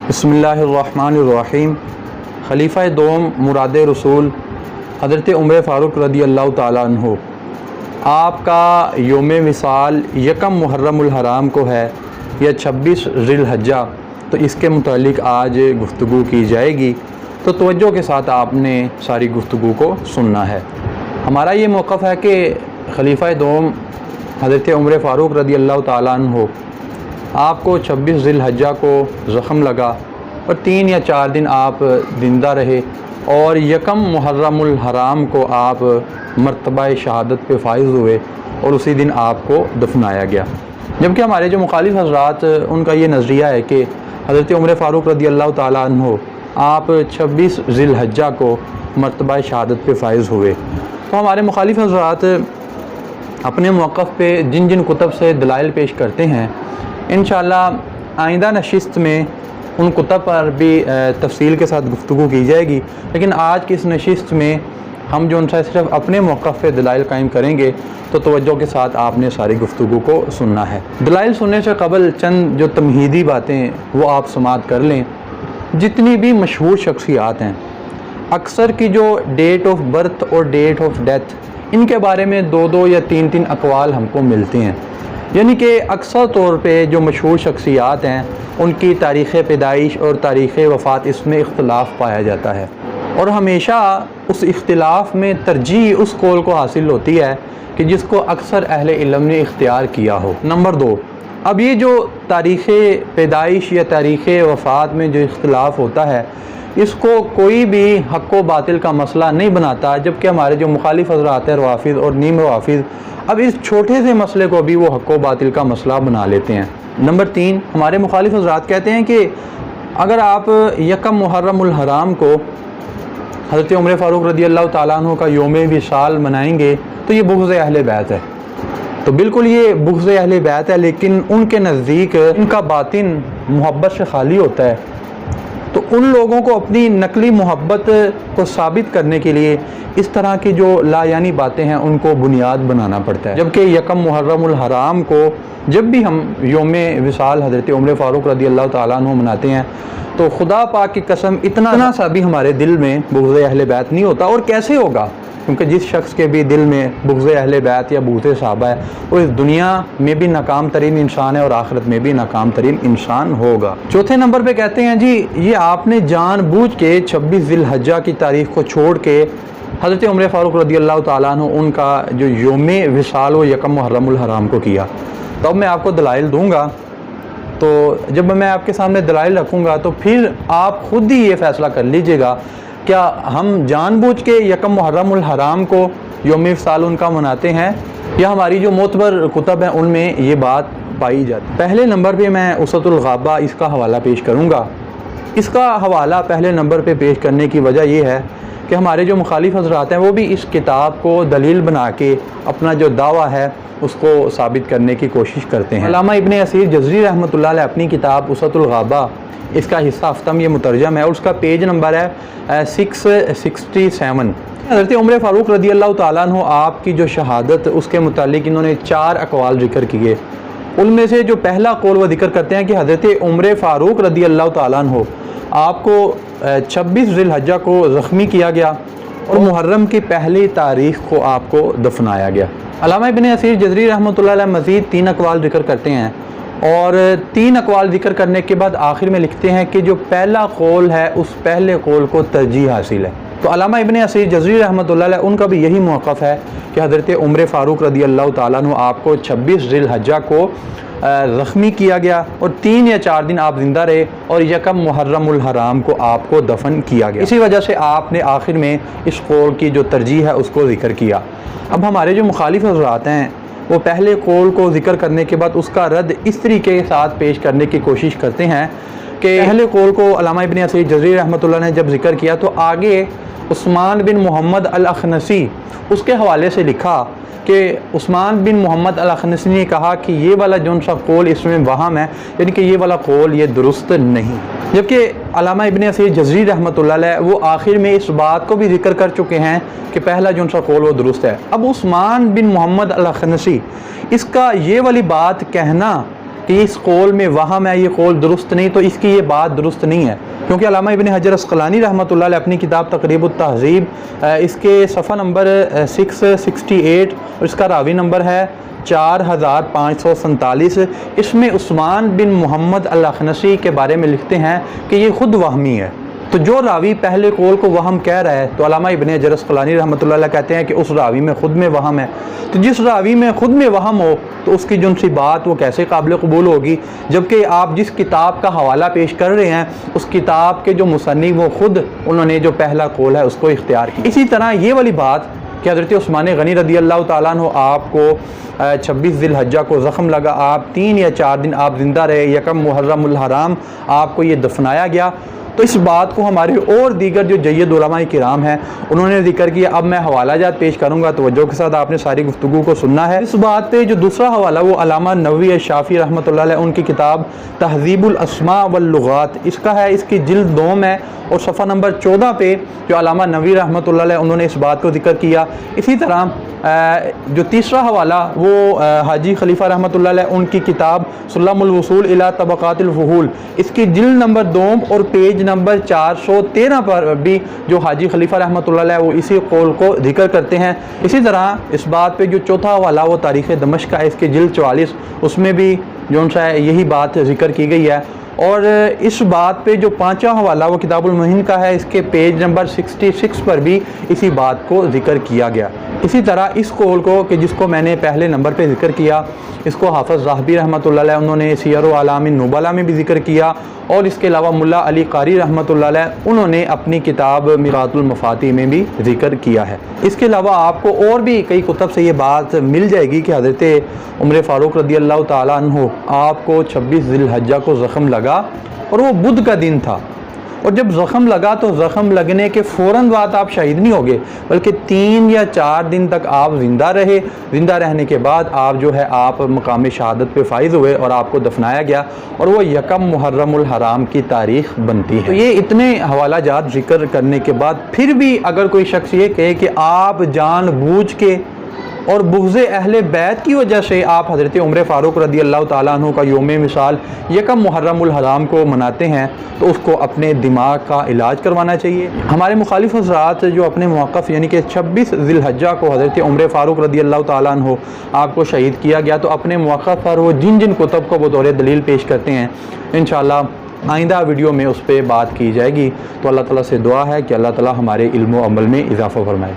बिस्मिल्लाहिर्रहमानिर्रहीम। खलीफा दोम मुराद रसूल हज़रत उमर फ़ारूक रदी अल्लाह ताला अन्हु, आपका योम विसाल यकम मुहर्रमुल हराम को है या 26 ज़िलहज्जा, तो इसके मुतालिक आज गुफ्तगू की जाएगी। तो तवज्जो के साथ आपने सारी गुफ्तगू को सुनना है। हमारा ये मौक़िफ़ है कि खलीफा दोम हज़रत उमर फ़ारूक रदी अल्लाह ताला अन्हु, आपको 26 ज़िलहज्जा को ज़ख़म लगा और 3 या 4 दिन आप ज़िंदा रहे और यकम मुहर्रमुल हराम को आप मर्तबा शहादत पे फाइज़ हुए और उसी दिन आपको दफनाया गया। जबकि हमारे जो मुखालिफ हज़रात उनका ये नज़रिया है कि हज़रत उमर फ़ारूक रदी अल्लाह ताला अन्हु आप 26 ज़िलहज्जा को मर्तबा शहादत पे फाइज़ हुए। तो हमारे मुखालिफ हज़रात अपने मौक़िफ़ पे जिन जिन कुतब से दलाइल पेश करते हैं, इंशाअल्लाह आइंदा नशिस्त में उन कुतब पर भी तफसील के साथ गुफ्तगू की जाएगी। लेकिन आज की इस नशिस्त में हम जो उनसे सिर्फ अपने मौक़िफ़ पे दलाइल कायम करेंगे, तो तवज्जो के साथ आपने सारी गुफ्तगू को सुनना है। दलाइल सुनने से कबल चंद जो तमहीदी बातें वो आप समात कर लें। जितनी भी मशहूर शख्सियात हैं, अक्सर की जो डेट ऑफ बर्थ और डेट ऑफ डेथ, इनके बारे में 2-2 या 3-3 अक़वाल हमको मिलते हैं। यानी कि अक्सर तौर पे जो मशहूर शख्सियात हैं उनकी तारीख़ पैदाइश और तारीख़ वफ़ात, इसमें इख्तिलाफ़ पाया जाता है और हमेशा उस इख्तिलाफ़ में तरजीह उस कौल को हासिल होती है कि जिसको अक्सर अहले इल्म ने इख्तियार किया हो। नंबर 2, अब ये जो तारीख़ पैदाइश या तारीख़ वफ़ात में जो इख्तिलाफ़ होता है, इसको कोई भी हक़ व बातिल का मसला नहीं बनाता। जबकि हमारे जो मुखालिफ हज़रात हैं रवाफ़िज़ और नीम रवाफ़िज़, अब इस छोटे से मसले को भी वो हक़ व बातिल का मसला बना लेते हैं। नंबर 3, हमारे मुखालिफ हज़रात कहते हैं कि अगर आप यकम मुहर्रमुल हराम को हज़रत उमर फ़ारूक रदी अल्लाह ताला अन्हु का योम विसाल मनाएंगे तो ये बुग़्ज़ अहले बैत है। तो बिल्कुल ये बुग़्ज़ अहले बैत है, लेकिन उनके नज़दीक इनका बातिन मोहब्बत से खाली होता है। तो उन लोगों को अपनी नकली मोहब्बत को साबित करने के लिए इस तरह की जो लायानी बातें हैं उनको बुनियाद बनाना पड़ता है। जबकि यकम मुहर्रमुल हराम को जब भी हम योम विसाल हज़रत उमर फ़ारूक रदी अल्लाह ताला अन्हु मनाते हैं, तो खुदा पाक की कसम इतना सा भी हमारे दिल में बुग़्ज़ अहले बैत नहीं होता। और कैसे होगा? क्योंकि जिस शख्स के भी दिल में बुग़्ज़ अहले बैत या बुग़्ज़ सहाबा है, वो इस दुनिया में भी नाकाम तरीन इंसान है और आखिरत में भी नाकाम तरीन इंसान होगा। चौथे नंबर पे कहते हैं जी, ये आपने जानबूझ के 26 ज़िलहज्जा की तारीख़ को छोड़ के हज़रत उमर फ़ारूक रदी अल्लाह ताला अन्हु उनका जो योम विसाल व यकम मुहर्रमुल हराम को किया। तो अब मैं आपको दलाइल दूँगा, तो जब मैं आपके सामने दलाइल रखूँगा तो फिर आप ख़ुद ही ये फ़ैसला कर लीजिएगा, क्या हम जानबूझ के यकम मुहर्रमुल हराम को योम विसाल उनका मनाते हैं या हमारी जो मोतबर कुतब हैं उनमें ये बात पाई जाती है। पहले नंबर पे मैं उसतुल गाबा इसका हवाला पेश करूँगा। इसका हवाला पहले नंबर पे पेश करने की वजह यह है कि हमारे जो मुखालिफ हज़रात हैं वो भी इस किताब को दलील बना के अपना जो दावा है उसको साबित करने की कोशिश करते हैं। अल्लामा इब्न असीर जज़री रहमतुल्लाह अलैह अपनी किताब उसतुल गाबा, इसका हिस्सा हफ्तम ये मुतरजम है और उसका पेज नंबर है 667। हज़रत उमर फ़ारूक रदी अल्लाह ताला अन्हु आपकी जो शहादत उसके मुतालिक इन्होंने 4 अक़वाल ज़िक्र किए। उनमें से जो पहला कौल वो ज़िक्र करते हैं कि हज़रत उमर फ़ारूक रदी अल्लाह ताला अन्हु आपको 26 ज़िलहज्जा को ज़ख्मी किया गया और मुहर्रम की पहली तारीख़ को आपको दफनाया गया। अल्लामा इब्न असीर जज़री रहमतुल्लाह अलैह मज़ीद 3 अक़वाल ज़िक्र करते हैं और 3 अक़वाल ज़िक्र करने के बाद आखिर में लिखते हैं कि जो पहला कौल है उस पहले कौल को तरजीह हासिल है। तो अल्लामा इब्न असीर जज़री रहमतुल्लाह अलैह उनका भी यही मौक़िफ़ है कि हज़रत उमर फ़ारूक रदी अल्लाह ताला अन्हु आपको 26 ज़िलहज्जा को ज़ख्मी किया गया और 3 या 4 दिन आप ज़िंदा रहे और यकम मुहर्रमुल हराम को आपको दफन किया गया। इसी वजह से आपने आखिर में इस कौल की जो तरजीह है उसको ज़िक्र किया। अब हमारे जो मुखालिफ हज़रात हैं वो पहले कौल को ज़िक्र करने के बाद उसका रद्द इस तरीके के साथ पेश करने की कोशिश करते हैं कि पहले कौल को अल्लामा इब्न असीर जज़री रहमतुल्लाह ने जब ज़िक्र किया तो आगे उस्मान बिन मोहम्मद अल अखनसी उसके हवाले से लिखा कि उस्मान बिन मोहम्मद अल अखनसी ने कहा कि ये वाला जो सा कौल इसमें वहम है, यानी कि ये वाला कौल ये दुरुस्त नहीं। जबकि अल्लामा इब्न असीर जज़री रहमतुल्लाह अलैह वो आखिर में इस बात को भी जिक्र कर चुके हैं कि पहला जो सा कौल वो दुरुस्त है। अब उस्मान बिन मोहम्मद अल अखनसी इसका ये वाली बात कहना कि इस कौल में वहम है, ये कौल दुरुस्त नहीं, तो इसकी ये बात दुरुस्त नहीं है। क्योंकि अल्लामा इब्न हजर अस्क़लानी रहमतुल्लाह अलैह अपनी किताब तक़रीबुत तहज़ीब इसके सफ़ा नंबर 668 और इसका रावी नंबर है 4547, इसमें उस्मान बिन मोहम्मद अल-अख़नसी के बारे में लिखते हैं कि ये ख़ुद वहमी है। तो जो रावी पहले कौल को वहम कह रहा है, तो अल्लामा इब्न हजर अस्क़लानी रहमतुल्लाह अलैह कहते हैं कि उस रावी में ख़ुद में वहम है। तो जिस रावी में ख़ुद में वहम हो तो उसकी जो सी बात वो कैसे काबिल क़बूल होगी, जबकि आप जिस किताब का हवाला पेश कर रहे हैं उस किताब के जो मुसन्निफ़ वो ख़ुद उन्होंने जो पहला कौल है उसको इख्तियार किया। इसी तरह ये वाली बात कि हज़रत उस्मान गनी रदी अल्लाह ताला अन्हु आपको 26 ज़िलहज्जा को ज़ख्म लगा, आप 3 या 4 दिन आप ज़िंदा रहे, यकम मुहर्रमुल हराम आपको ये दफनाया गया। तो इस बात को हमारे और दीगर जो जय्यद उलमा किराम हैं उन्होंने जिक्र किया। अब मैं हवाला जात पेश करूँगा, तवज्जो के साथ आपने सारी गुफ्तगू को सुनना है। इस बात पे जो दूसरा हवाला वो अल्लामा नववी शाफ़ी रहमतुल्लाह अलैह उनकी किताब तहज़ीबुल अस्मा वल लुगात इसका है, इसकी जिल्द 2 है और सफ़ा नंबर 14 पे जो अल्लामा नववी रहमतुल्लाह अलैह उन्होंने इस बात को जिक्र किया। इसी तरह जो तीसरा हवाला वो हाजी खलीफा रहमतुल्लाह अलैह उनकी किताब सुल्लमुल वसूल इला तबक़ातिल फुहूल इसकी जिल्द नंबर 2 और पेज नंबर 413 पर भी जो हाजी खलीफा रहमतुल्लाह अलैह वो इसी कौल को जिक्र करते हैं। इसी तरह इस बात पे जो चौथा हवाला वो तारीख़ दमश्क है, इसकी जिल्द 44 उसमें भी जो सा यही बात जिक्र की गई है। और इस बात पे जो पांचवा हवाला वो किताबुल मुहिन का है, इसके पेज नंबर 66 पर भी इसी बात को जिक्र किया गया। इसी तरह इस कौल को कि जिसको मैंने पहले नंबर पे जिक्र किया, इसको हाफ़िज़ ज़ाहबी रहमतुल्लाह अलैह उन्होंने सियर आलामिन नुबला में भी जिक्र किया और इसके अलावा मुल्ला अली कारी रहमतुल्लाह अलैह उन्होंने अपनी किताब मिरातुल मफ़ाती में भी जिक्र किया है। इसके अलावा आपको और भी कई कुतब से ये बात मिल जाएगी कि हज़रत उमर फ़ारूक रदी अल्लाह ताला अन्हु आपको 26 ज़िलहज्जा को ज़ख्म लगा और वो बुध का दिन था। और जब ज़ख्म लगा तो ज़ख्म लगने के फ़ौरन बाद आप शहीद नहीं हो गए, बल्कि 3 या 4 दिन तक आप ज़िंदा रहे। ज़िंदा रहने के बाद आप जो है आप मकाम शहादत पे फाइज़ हुए और आपको दफनाया गया और वो यकम मुहर्रमुल हराम की तारीख़ बनती है। तो ये इतने हवाला जात जिक्र करने के बाद फिर भी अगर कोई शख्स ये कहे कि आप जानबूझ के और बुग़्ज़ अहले बैत की वजह से आप हज़रत उमर फ़ारूक रदी अल्लाह ताला अन्हु का यौम मिसाल यकम मुहर्रमुल हराम को मनाते हैं, तो उसको अपने दिमाग का इलाज करवाना चाहिए। हमारे मुखालिफ हज़रात जो अपने मौक़िफ़ यानी कि 26 ज़िलहज्जा को हज़रत उमर फ़ारूक रदी अल्लाह ताला अन्हु आपको शहीद किया गया, तो अपने मौक़िफ़ पर वो जिन जिन कुतुब को बतौर दलील पेश करते हैं इंशाअल्लाह आइंदा वीडियो में उस पर बात की जाएगी। तो अल्लाह ताला से दुआ है कि अल्लाह ताला हमारे इल्म व अमल में इजाफ़ा फरमाए।